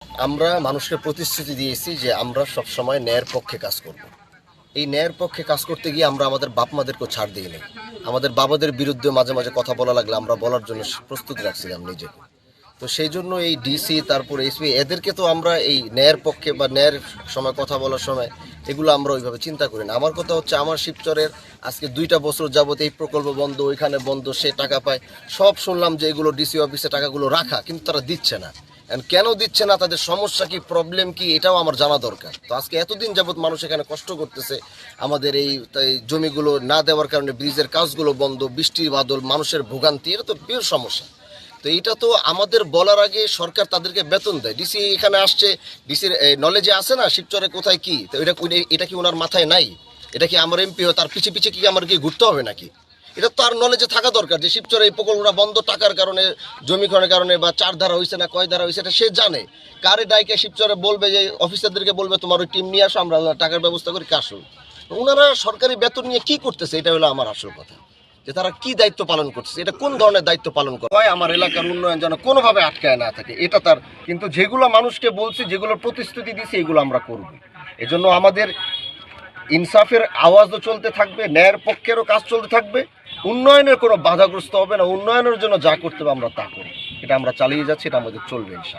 আমরা মানুষকে প্রতিশ্রুতি দিয়েছি যে আমরা সব সময় ন্যায়ের পক্ষে কাজ করব। এই ন্যায়ের পক্ষে কাজ করতে গিয়ে আমরা আমাদের বাপ মাদেরকেও ছাড় দিই নাই। আমাদের বাবাদের বিরুদ্ধে মাঝে মাঝে কথা বলা লাগলে আমরা বলার জন্য প্রস্তুত রাখছিলাম নিজেকে। তো সেই জন্য এই ডিসি তারপরে এসপি এদেরকে তো আমরা এই ন্যায়ের পক্ষে বা ন্যায়ের সময় কথা বলার সময় এগুলো আমরা ওইভাবে চিন্তা করি না। আমার কথা হচ্ছে আমার শিবচরের আজকে 2টা বছর যাবত এই প্রকল্প বন্ধ, ওইখানে বন্ধ, সে টাকা পায়, সব শুনলাম যে এগুলো ডিসি অফিসে টাকাগুলো রাখা, কিন্তু তারা দিচ্ছে না। কেন দিচ্ছে না, তাদের সমস্যা কি, প্রবলেম কি, এটাও আমার জানা দরকার। তো আজকে এতদিন যাবত মানুষ এখানে কষ্ট করতেছে, আমাদের এই জমিগুলো না দেওয়ার কারণে ব্রিজের কাজগুলো বন্ধ, বৃষ্টি বাদল, মানুষের ভোগান্তি, এটা তো বড় সমস্যা। তো এইটা তো আমাদের বলার আগে সরকার তাদেরকে বেতন দেয়। ডিসি এখানে আসছে, ডিসির নলেজে আছে না শিবচরে কোথায় কি, তো এটা কি ওনার মাথায় নাই? এটা কি আমার এমপি তার পিছিয়ে পিছিয়ে কি আমার কি ঘুরতে হবে নাকি? এটা তার নলেজে থাকা দরকার যে শিবচরে এই প্রকল্পটা বন্ধ টাকার কারণে, জমিকরণের কারণে, বা 4 ধারা হয়েছে না কয় ধারা হয়েছে, এটা সে জানে। কারে ডাইকে শিবচরে বলবে যে অফিসারদেরকে বলবে তোমার ওই টিম নিয়ে আসো, আমরা টাকার ব্যবস্থা করি, আসুন। ওনারা সরকারি বেতন নিয়ে কি করতেছে, এটা হলো আমার আসল কথা, যে তারা কি দায়িত্ব পালন করছে, এটা কোন ধরনের দায়িত্ব পালন করে। হয় আমার এলাকার উন্নয়ন যেন কোনোভাবে আটকায় না থাকে, এটা তার। কিন্তু যেগুলো মানুষকে বলছি, যেগুলো প্রতিশ্রুতি দিছি, এগুলো আমরা করব। এজন্য আমাদের ইনসাফের আওয়াজও চলতে থাকবে, ন্যায়ের পক্ষেরও কাজ চলতে থাকবে, উন্নয়নের কোনো বাধাগ্রস্ত হবে না। উন্নয়নের জন্য যা করতে হবে আমরা তা করব, এটা আমরা চালিয়ে যাচ্ছি, এটা আমাদের চলবে ইনশাআল্লাহ।